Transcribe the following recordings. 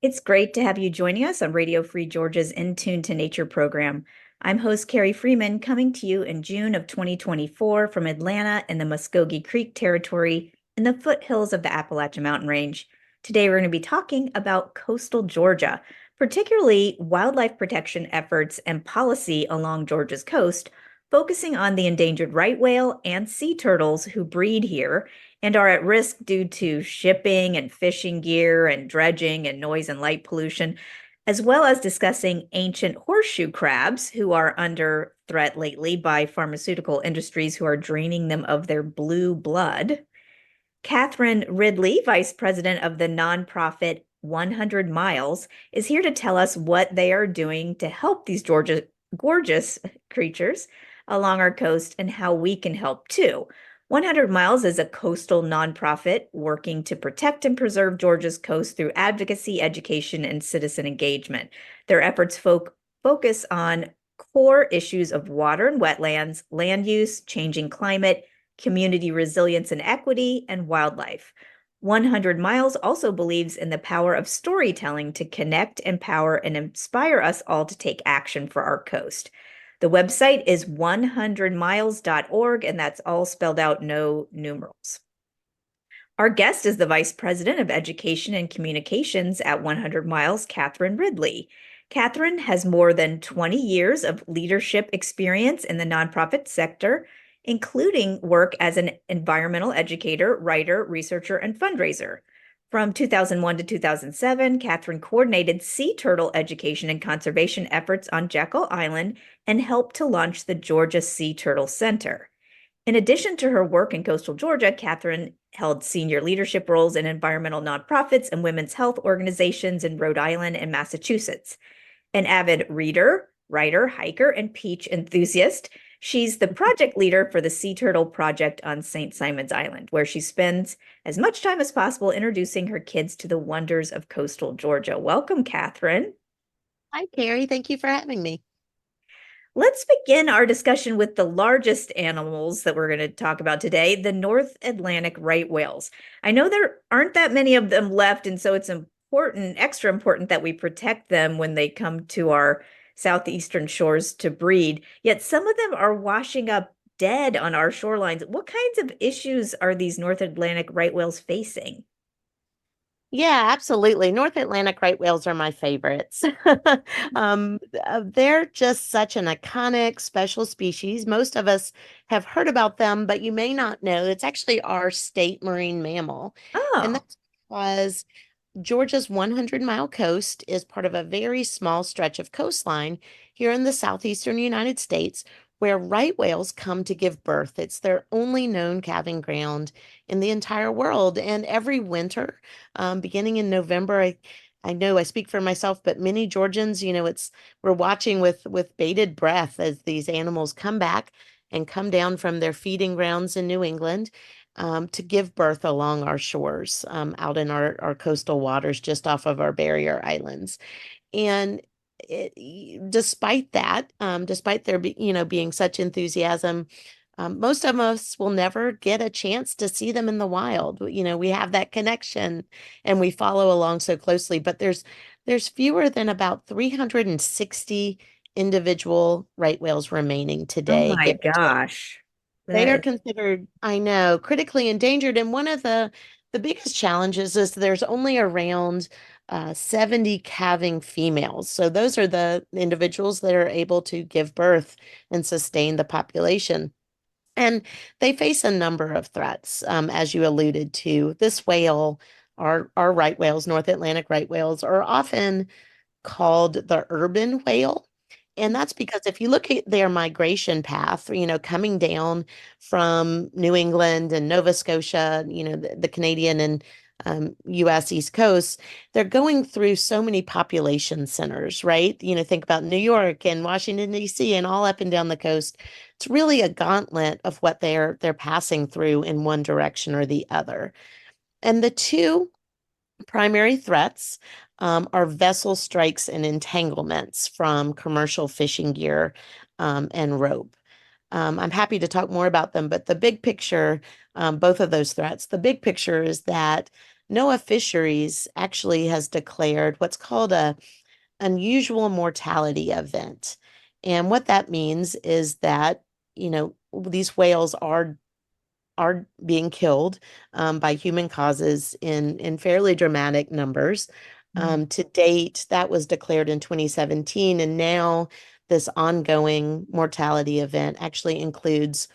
It's great to have you joining us on Radio Free Georgia's In Tune to Nature program. I'm host Carrie Freeman, coming to you in June of 2024 from Atlanta in the Muskogee Creek Territory in the foothills of the Appalachian Mountain Range. Today, we're going to be talking about coastal Georgia, particularly wildlife protection efforts and policy along Georgia's coast, focusing on the endangered right whale and sea turtles who breed here and are at risk due to shipping and fishing gear and dredging and noise and light pollution, as well as discussing ancient horseshoe crabs who are under threat lately by pharmaceutical industries who are draining them of their blue blood. Catherine Ridley, vice president of the nonprofit 100 Miles, is here to tell us what they are doing to help these gorgeous creatures along our coast and how we can help too. 100 Miles is a coastal nonprofit working to protect and preserve Georgia's coast through advocacy, education, and citizen engagement. Their efforts focus on core issues of water and wetlands, land use, changing climate, community resilience and equity, and wildlife. 100 Miles also believes in the power of storytelling to connect, empower, and inspire us all to take action for our coast. The website is 100miles.org, and that's all spelled out, no numerals. Our guest is the Vice President of Education and Communications at 100 Miles, Catherine Ridley. Catherine has more than 20 years of leadership experience in the nonprofit sector, including work as an environmental educator, writer, researcher, and fundraiser. From 2001 to 2007, Catherine coordinated sea turtle education and conservation efforts on Jekyll Island and helped to launch the Georgia Sea Turtle Center. In addition to her work in coastal Georgia, Catherine held senior leadership roles in environmental nonprofits and women's health organizations in Rhode Island and Massachusetts. An avid reader, writer, hiker, and peach enthusiast, she's the project leader for the Sea Turtle Project on St. Simon's Island, where she spends as much time as possible introducing her kids to the wonders of coastal Georgia. Welcome, Catherine. Hi, Carrie. Thank you for having me. Let's begin our discussion with the largest animals that we're going to talk about today, the North Atlantic right whales. I know there aren't that many of them left, and so it's important, extra important, that we protect them when they come to our southeastern shores to breed. Yet some of them are washing up dead on our shorelines. What kinds of issues are these North Atlantic right whales facing? Yeah, absolutely. North Atlantic right whales are my favorites. They're just such an iconic special species. Most of us have heard about them, but you may not know it's actually our state marine mammal. And Oh, that's because Georgia's 100-mile coast is part of a very small stretch of coastline here in the southeastern United States where right whales come to give birth. It's their only known calving ground in the entire world. And every winter, beginning in November, I know I speak for myself, but many Georgians, we're watching with bated breath as these animals come back and come down from their feeding grounds in New England to give birth along our shores, out in our coastal waters just off of our barrier islands. And despite that, despite there being such enthusiasm, most of us will never get a chance to see them in the wild. We have that connection and we follow along so closely, but there's fewer than about 360 individual right whales remaining oh today, my give or take. gosh. They That are is, considered, I know, critically endangered. And one of the biggest challenges is there's only around 70 calving females. So those are the individuals that are able to give birth and sustain the population. And they face a number of threats, as you alluded to. This whale, our right whales, North Atlantic right whales, are often called the urban whale. And that's because if you look at their migration path, coming down from New England and Nova Scotia, the Canadian and US East Coast, they're going through so many population centers, right? Think about New York and Washington, D.C., and all up and down the coast. It's really a gauntlet of what they're passing through in one direction or the other. And the two primary threats are vessel strikes and entanglements from commercial fishing gear and rope. I'm happy to talk more about them, but the big picture, both of those threats, the big picture is that NOAA Fisheries actually has declared what's called a unusual mortality event. And what that means is that, these whales are being killed by human causes in fairly dramatic numbers. Mm. To date, that was declared in 2017, and now this ongoing mortality event actually includes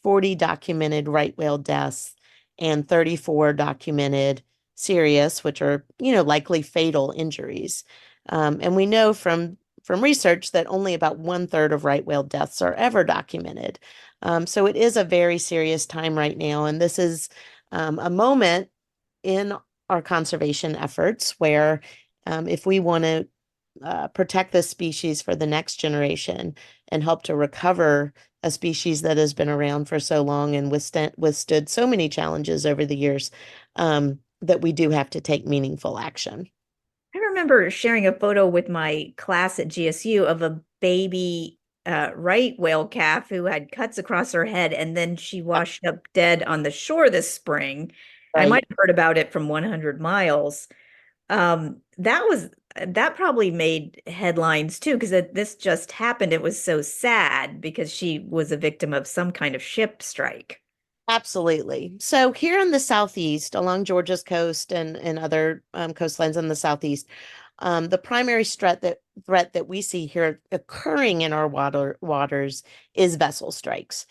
40 documented right whale deaths and 34 documented serious, which are, likely fatal injuries. And we know from research that only about 1/3 of right whale deaths are ever documented. So it is a very serious time right now. And this is a moment in our conservation efforts where if we want to protect this species for the next generation and help to recover a species that has been around for so long and withstood so many challenges over the years, that we do have to take meaningful action. I remember sharing a photo with my class at GSU of a baby right whale calf who had cuts across her head, and then she washed up dead on the shore this spring. I might Right. have heard about it from 100 miles. That probably made headlines too, because this just happened. It was so sad because she was a victim of some kind of ship strike. Absolutely. So here in the southeast, along Georgia's coast and other coastlines in the southeast, the primary threat that we see here occurring in our waters is vessel strikes.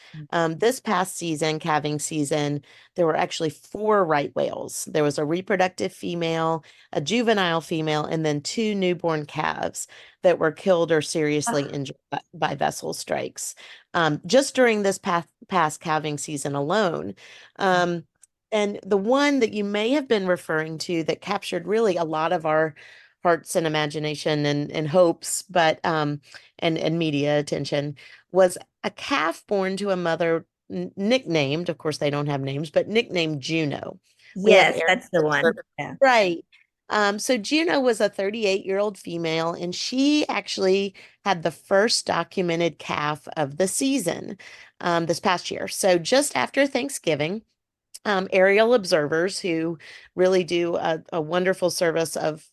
This past season, calving season, there were actually four right whales. There was a reproductive female, a juvenile female, and then two newborn calves that were killed or seriously Ah, injured by vessel strikes. Just during this past calving season alone. Um, and the one that you may have been referring to that captured really a lot of our hearts and imagination and hopes, but and media attention was a calf born to a mother nicknamed, of course they don't have names, but nicknamed Juno. We have yes, air that's the one. Yeah. right. So Juno was a 38-year-old female, and she actually had the first documented calf of the season this past year. So just after Thanksgiving, aerial observers who really do a wonderful service of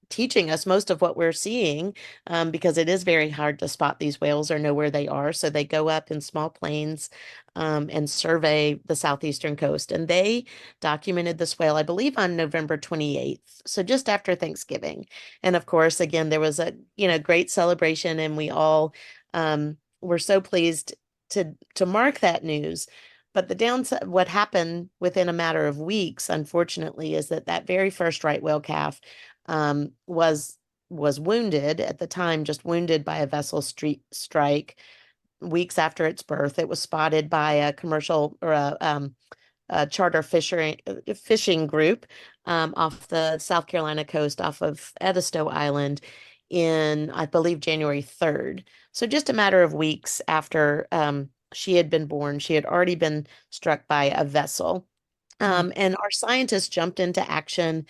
teaching us most of what we're seeing because it is very hard to spot these whales or know where they are. So they go up in small planes and survey the southeastern coast. And they documented this whale, I believe, on November 28th. So just after Thanksgiving. And of course, again, there was a great celebration, and we all were so pleased to mark that news. But the downside, what happened within a matter of weeks, unfortunately, is that very first right whale calf was wounded at the time, just wounded by a vessel street strike. Weeks after its birth, it was spotted by a commercial or a charter fishing group off the South Carolina coast, off of Edisto Island, in I believe January 3rd. So just a matter of weeks after she had been born, she had already been struck by a vessel. Mm. And our scientists jumped into action.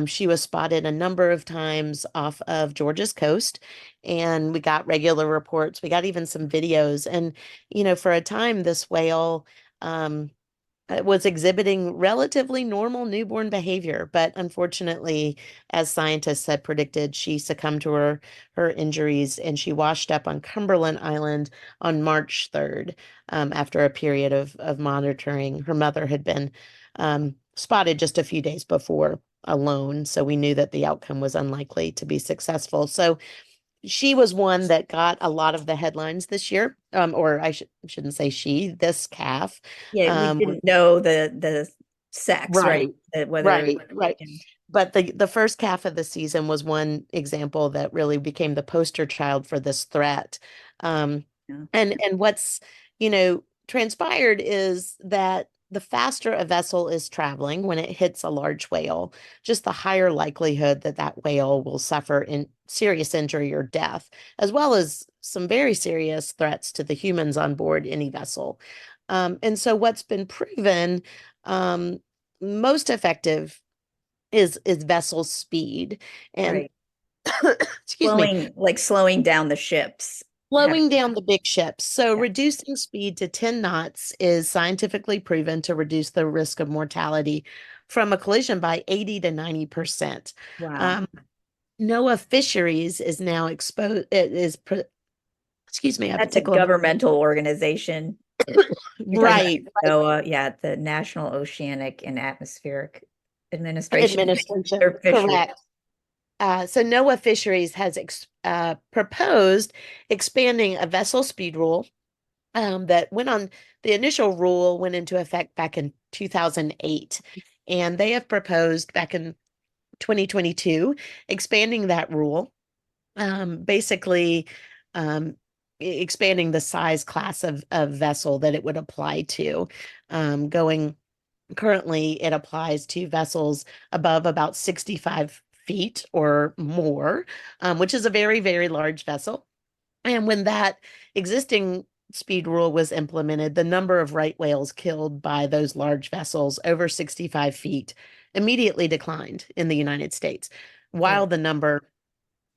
She was spotted a number of times off of Georgia's coast, and we got regular reports. We got even some videos. And, for a time, this whale was exhibiting relatively normal newborn behavior. But unfortunately, as scientists had predicted, she succumbed to her injuries, and she washed up on Cumberland Island on March 3rd after a period of monitoring. Her mother had been spotted just a few days before alone, so we knew that the outcome was unlikely to be successful. So she was one that got a lot of the headlines this year, or shouldn't say she, this calf. Yeah, we Um, didn't know the sex, right? right, That whether right. yeah, But the first calf of the season was one example that really became the poster child for this threat. Um, yeah. and what's, transpired is that the faster a vessel is traveling when it hits a large whale, just the higher likelihood that that whale will suffer in serious injury or death, as well as some very serious threats to the humans on board any vessel. And so what's been proven most effective is vessel speed and Right. excuse me, Slowing down the ships. Have, slowing down the big ships. So yeah. reducing speed to 10 knots is scientifically proven to reduce the risk of mortality from a collision by 80 to 90%. Wow. Um, NOAA Fisheries is now exposed, excuse me, I have a That's a tickle in governmental organization. my, You're talking about right, NOAA, yeah, the National Oceanic and Atmospheric Administration. administration, Their fishery. correct. So NOAA Fisheries has proposed expanding a vessel speed rule that the initial rule went into effect back in 2008. And they have proposed back in 2022 expanding that rule, basically expanding the size class of vessel that it would apply to. Going Currently, it applies to vessels above about 65 feet or more, which is a very, very large vessel. And when that existing speed rule was implemented, the number of right whales killed by those large vessels over 65 feet immediately declined in the United States, Yeah. while the number,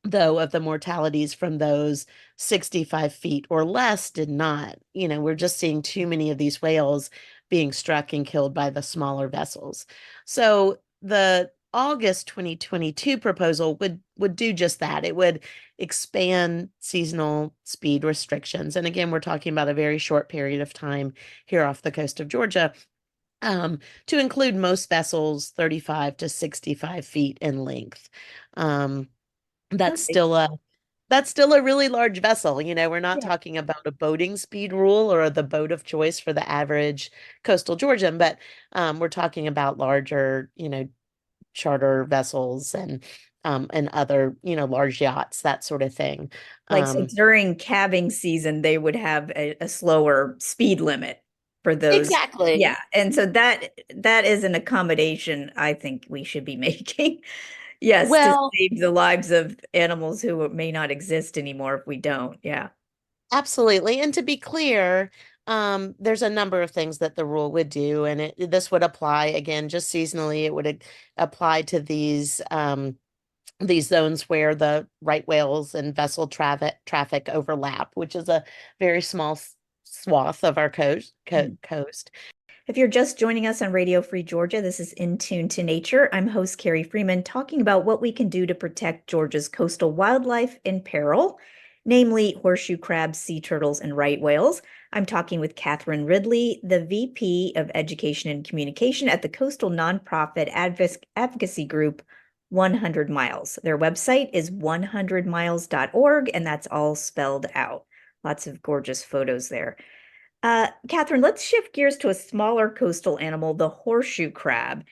though, of the mortalities from those 65 feet or less did not. We're just seeing too many of these whales being struck and killed by the smaller vessels. So the August 2022 proposal would do just that. It would expand seasonal speed restrictions. And again, we're talking about a very short period of time here off the coast of Georgia, to include most vessels 35 to 65 feet in length. Um, that's Okay. still a that's still a really large vessel. We're not Yeah. talking about a boating speed rule or the boat of choice for the average coastal Georgian, but we're talking about larger, charter vessels and other, large yachts, that sort of thing. Like so Um, during calving season, they would have a slower speed limit for those. exactly. Yeah. And so that is an accommodation I think we should be making. Yes, to Well, save the lives of animals who may not exist anymore if we don't. Yeah. absolutely. And to be clear, there's a number of things that the rule would do, and this would apply again just seasonally. It would apply to these zones where the right whales and vessel traffic overlap, which is a very small swath of our Mhm. coast. If you're just joining us on Radio Free Georgia, this is In Tune to Nature. I'm host Carrie Freeman talking about what we can do to protect Georgia's coastal wildlife in peril, namely horseshoe crabs, sea turtles, and right whales. I'm talking with Catherine Ridley, the VP of Education and Communication at the coastal nonprofit advocacy group 100 Miles. Their website is 100miles.org, and that's all spelled out. Lots of gorgeous photos there. Catherine, let's shift gears to a smaller coastal animal, the horseshoe crab.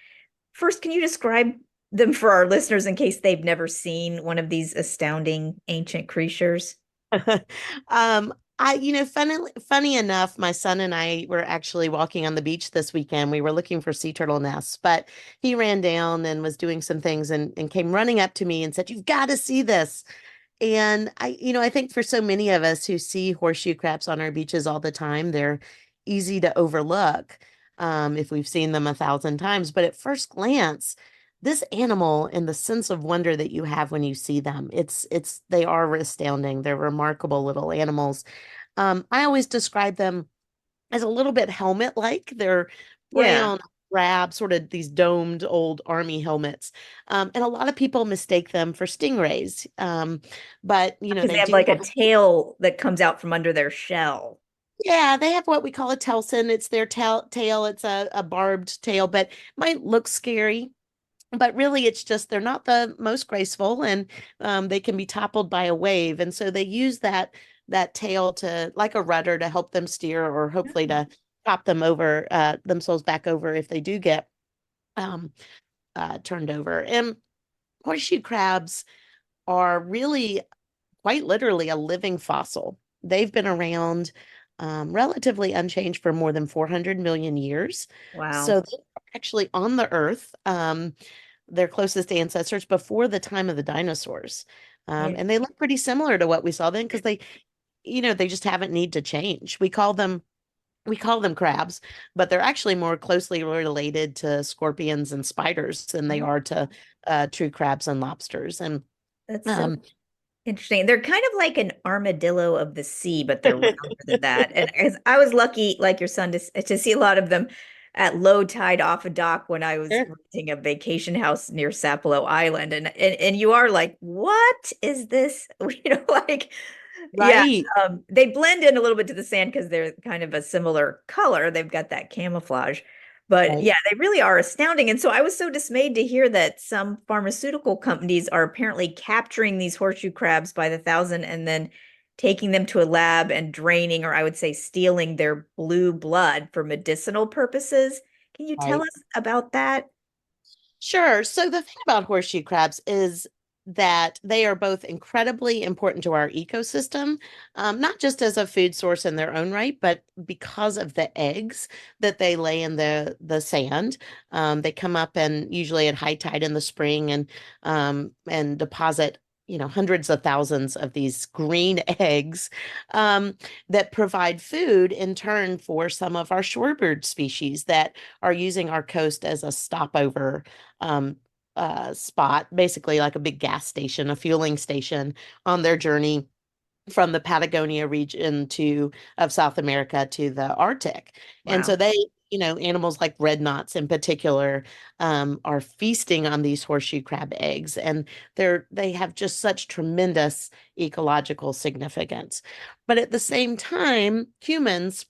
First, can you describe them for our listeners in case they've never seen one of these astounding ancient creatures? Funny enough, my son and I were actually walking on the beach this weekend. We were looking for sea turtle nests, but he ran down and was doing some things and came running up to me and said, "You've got to see this." And I think for so many of us who see horseshoe crabs on our beaches all the time, they're easy to overlook, if we've seen them 1,000 times. But at first glance, this animal and the sense of wonder that you have when you see them, they are astounding. They're remarkable little animals. I always describe them as a little bit helmet-like. They're Yeah, brown, drab, sort of these domed old army helmets. And a lot of people mistake them for stingrays. But, because they they have do like a have, tail that comes out from under their shell. yeah, they have what we call a telson. It's their tail. It's a barbed tail, but might look scary. But really, it's just they're not the most graceful, and they can be toppled by a wave. And so they use that tail to like a rudder to help them steer, or hopefully to top them over themselves back over if they do get um, turned over. And horseshoe crabs are really quite literally a living fossil. They've been around relatively unchanged for more than 400 million years. Wow. So they're actually on the earth. Their closest ancestors before the time of the dinosaurs. Yeah. And they look pretty similar to what we saw then because they just haven't need to change. We call them crabs, but they're actually more closely related to scorpions and spiders than they Oh, are to true crabs and lobsters. And that's so um, interesting. They're kind of like an armadillo of the sea, but they're rounder than that. And as I was lucky, like your son, to see a lot of them at low tide off a dock when I was Sure. renting a vacation house near Sapelo Island, and you are like, what is this? Like, yeah, Right. they blend in a little bit to the sand because they're kind of a similar color. They've got that camouflage. But Right. yeah, they really are astounding. And so I was so dismayed to hear that some pharmaceutical companies are apparently capturing these horseshoe crabs by the thousand and then taking them to a lab and draining, or I would say stealing their blue blood for medicinal purposes. Can you tell Right. us about that? Sure. So the thing about horseshoe crabs is that they are both incredibly important to our ecosystem, not just as a food source in their own right, but because of the eggs that they lay in the sand. They come up and usually at high tide in the spring and deposit, hundreds of thousands of these green eggs um, that provide food in turn for some of our shorebird species that are using our coast as a stopover um, spot, basically like a big gas station, a fueling station on their journey from the Patagonia region of South America to the Arctic. And so Wow. they, animals like red knots in particular, are feasting on these horseshoe crab eggs, and they have just such tremendous ecological significance. But at the same time, humans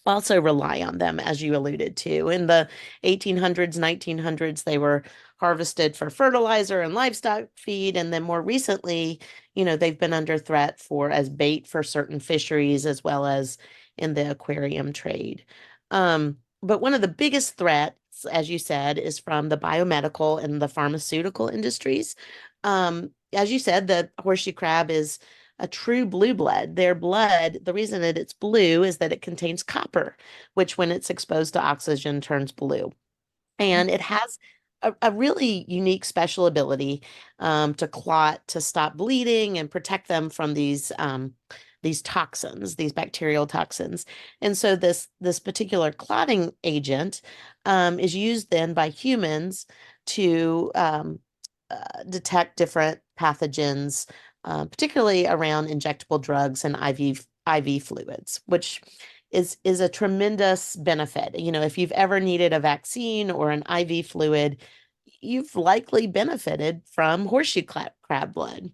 also rely on them, as you alluded to. In the 1800s, 1900s, they were harvested for fertilizer and livestock feed. And then more recently, they've been under threat as bait for certain fisheries, as well as in the aquarium trade. But one of the biggest threats, as you said, is from the biomedical and the pharmaceutical industries. As you said, the horseshoe crab is a true blue blood. Their blood, the reason that it's blue is that it contains copper, which when it's exposed to oxygen turns blue. And it has a really unique special ability to clot, to stop bleeding, and protect them from these toxins, these bacterial toxins. And so this particular clotting agent is used then by humans to detect different pathogens, particularly around injectable drugs and IV fluids, which is a tremendous benefit. If you've ever needed a vaccine or an IV fluid, you've likely benefited from horseshoe crab blood.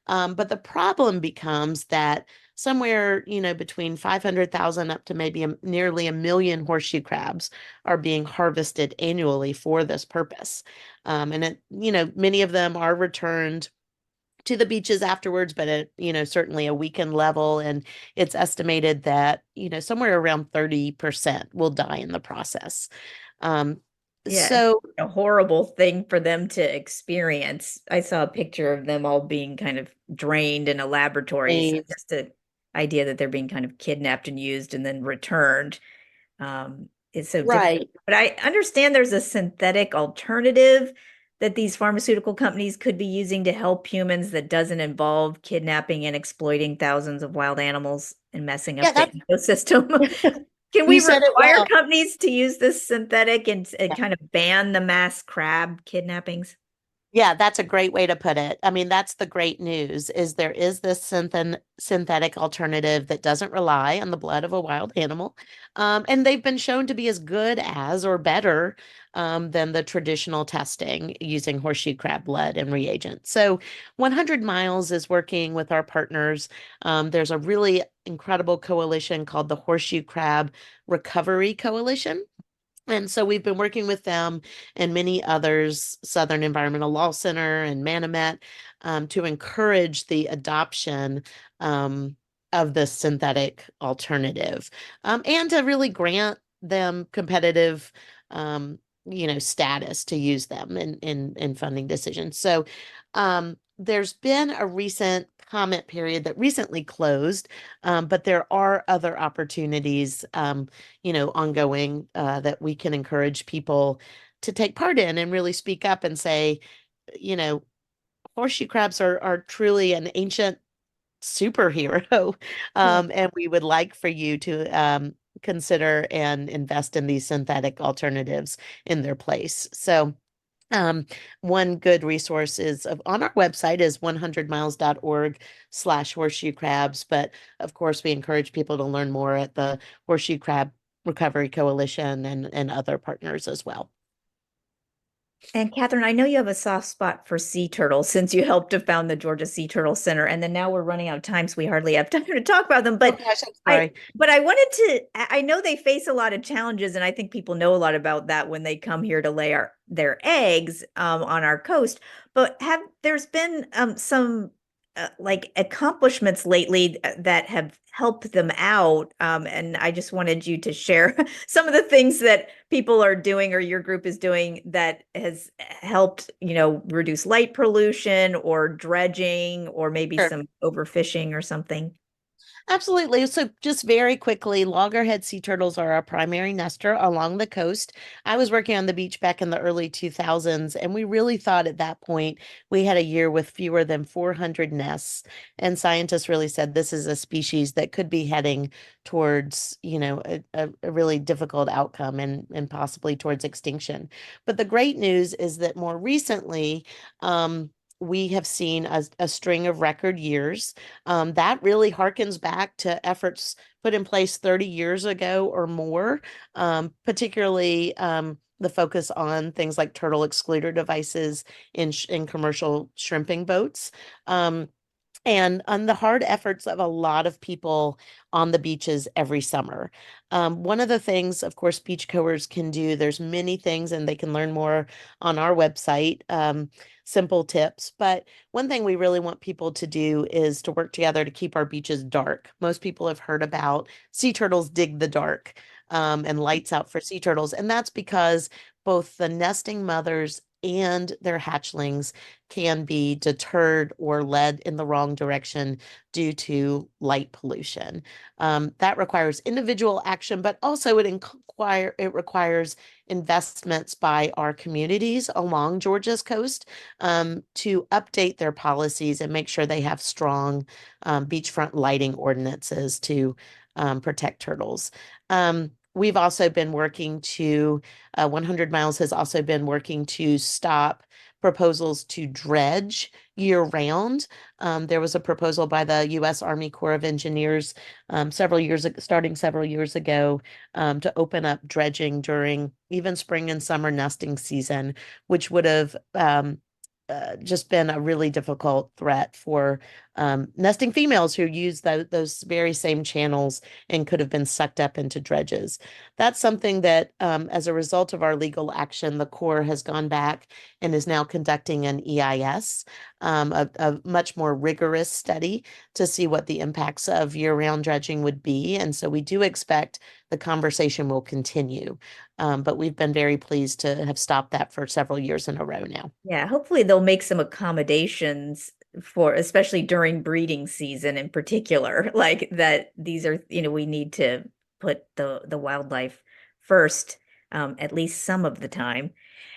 But the problem becomes that somewhere, between 500,000 up to maybe nearly 1 million horseshoe crabs are being harvested annually for this purpose. Many of them are returned to the beaches afterwards, but at, certainly a weekend level. And it's estimated that, somewhere around 30% will die in the process. Um, Yeah, it's so a horrible thing for them to experience. I saw a picture of them all being kind of drained in a laboratory. So they, just the idea that they're being kind of kidnapped and used and then returned is so difficult. right. But I understand there's a synthetic alternative that these pharmaceutical companies could be using to help humans that doesn't involve kidnapping and exploiting thousands of wild animals and messing Yeah, up the ecosystem. Can we you said it require well. companies to use this synthetic and kind of ban the mass crab kidnappings? Yeah, that's a great way to put it. I mean, that's the great news is there is this synthetic alternative that doesn't rely on the blood of a wild animal. And they've been shown to be as good as or better than the traditional testing using horseshoe crab blood and reagents. So 100 Miles is working with our partners. There's a really incredible coalition called the Horseshoe Crab Recovery Coalition. And so we've been working with them and many others, Southern Environmental Law Center and Manomet, to encourage the adoption of this synthetic alternative, and to really grant them competitive, status to use them in funding decisions. So there's been a recent comment period that recently closed, but there are other opportunities. Ongoing, that we can encourage people to take part in and really speak up and say, you know, horseshoe crabs are truly an ancient superhero. Yeah. And we would like for you to consider and invest in these synthetic alternatives in their place. So um, one good resource on our website is 100miles.org/horseshoe crabs. But of course, we encourage people to learn more at the Horseshoe Crab Recovery Coalition and other partners as well. And Catherine, I know you have a soft spot for sea turtles since you helped to found the Georgia Sea Turtle Center. And then now we're running out of time, so we hardly have time to talk about them. Oh But gosh, I'm I sorry. but I wanted to I know they face a lot of challenges, and I think people know a lot about that when they come here to lay their eggs on our coast. But have there's been some like accomplishments lately that have helped them out. And I just wanted you to share some of the things that people are doing or your group is doing that has helped, reduce light pollution or dredging or maybe Sure. some overfishing or something. Absolutely. So, just very quickly, loggerhead sea turtles are our primary nester along the coast. I was working on the beach back in the early 2000s, and we really thought at that point we had a year with fewer than 400 nests. And scientists really said this is a species that could be heading towards, a really difficult outcome and possibly towards extinction. But the great news is that more recently, we have seen a string of record years. That really harkens back to efforts put in place 30 years ago or more, particularly the focus on things like turtle excluder devices in commercial shrimping boats. And on the hard efforts of a lot of people on the beaches every summer. One of the things, of course, beachgoers can do, there's many things, and they can learn more on our website, simple tips. But one thing we really want people to do is to work together to keep our beaches dark. Most people have heard about sea turtles dig the dark, and lights out for sea turtles. And that's because both the nesting mothers and their hatchlings can be deterred or led in the wrong direction due to light pollution. That requires individual action, but also it requires investments by our communities along Georgia's coast, to update their policies and make sure they have strong beachfront lighting ordinances to protect turtles. We've also been working to 100 Miles has also been working to stop proposals to dredge year round. There was a proposal by the U.S. Army Corps of Engineers starting several years ago, to open up dredging during even spring and summer nesting season, which would have just been a really difficult threat for nesting females who use those very same channels and could have been sucked up into dredges. That's something that, as a result of our legal action, the Corps has gone back and is now conducting an EIS, a much more rigorous study to see what the impacts of year-round dredging would be. And so we do expect the conversation will continue. But we've been very pleased to have stopped that for several years in a row now. Yeah, hopefully they'll make some accommodations for, especially during breeding season in particular, like that these are, we need to put the wildlife first, at least some of the time.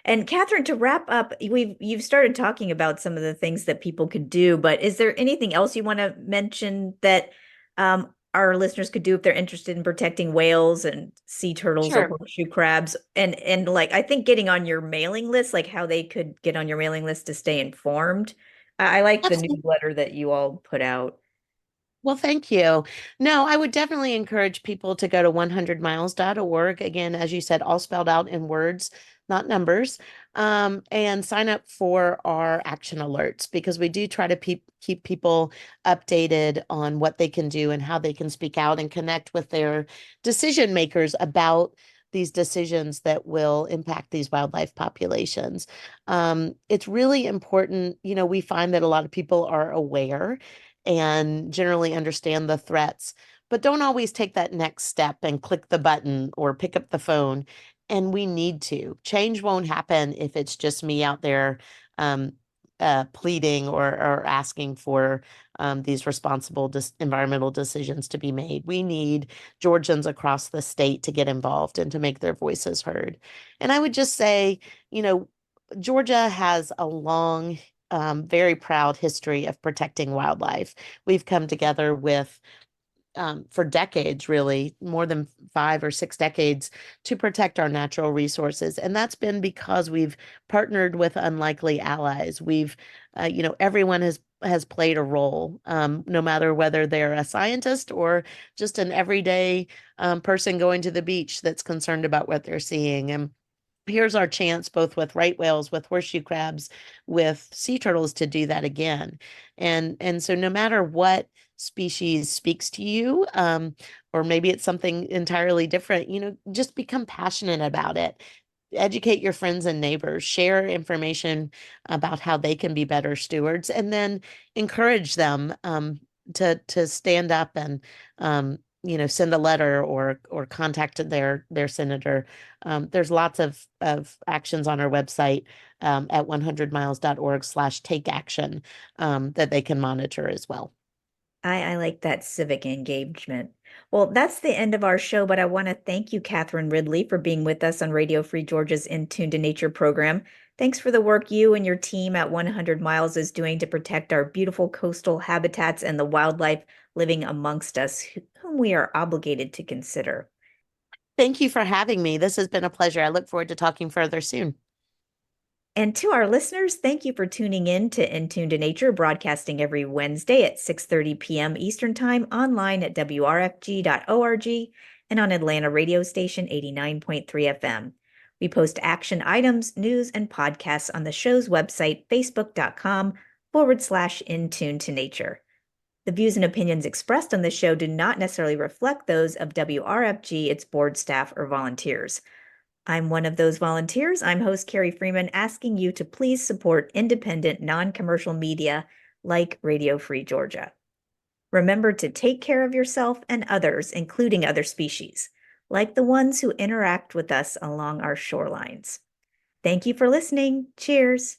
And Catherine, to wrap up, you've started talking about some of the things that people could do, but is there anything else you want to mention that our listeners could do if they're interested in protecting whales and sea turtles or Sure. horseshoe crabs? And like I think getting on your mailing list, like how they could get on your mailing list to stay informed. I like the Absolutely. newsletter that you all put out. Well, thank you. No, I would definitely encourage people to go to 100miles.org. Again, as you said, all spelled out in words, not numbers, and sign up for our action alerts because we do try to keep people updated on what they can do and how they can speak out and connect with their decision makers about these decisions that will impact these wildlife populations. It's really important. We find that a lot of people are aware and generally understand the threats, but don't always take that next step and click the button or pick up the phone. And we need to. Change won't happen if it's just me out there, um, pleading or asking for these responsible environmental decisions to be made. We need Georgians across the state to get involved and to make their voices heard. And I would just say, you know, Georgia has a long, very proud history of protecting wildlife. We've come together for decades, really, more than 5 or 6 decades, to protect our natural resources. And that's been because we've partnered with unlikely allies. Everyone has has played a role, no matter whether they're a scientist or just an everyday person going to the beach that's concerned about what they're seeing. And here's our chance, both with right whales, with horseshoe crabs, with sea turtles, to do that again. And so no matter what species speaks to you, or maybe it's something entirely different, just become passionate about it. Educate your friends and neighbors, share information about how they can be better stewards, and then encourage them to stand up and send a letter or contact their senator. There's lots of actions on our website at 100miles.org/take action that they can monitor as well. I like that civic engagement. Well, that's the end of our show, but I want to thank you, Catherine Ridley, for being with us on Radio Free Georgia's In Tune to Nature program. Thanks for the work you and your team at 100 Miles is doing to protect our beautiful coastal habitats and the wildlife living amongst us, whom we are obligated to consider. Thank you for having me. This has been a pleasure. I look forward to talking further soon. And to our listeners, thank you for tuning in Tune to Nature, broadcasting every Wednesday at 6:30 p.m. Eastern Time, online at wrfg.org and on Atlanta radio station 89.3 FM. We post action items, news, and podcasts on the show's website, facebook.com/In Tune to Nature. The views and opinions expressed on the show do not necessarily reflect those of WRFG, its board staff, or volunteers. I'm one of those volunteers. I'm host Carrie Freeman, asking you to please support independent, non-commercial media like Radio Free Georgia. Remember to take care of yourself and others, including other species, like the ones who interact with us along our shorelines. Thank you for listening. Cheers.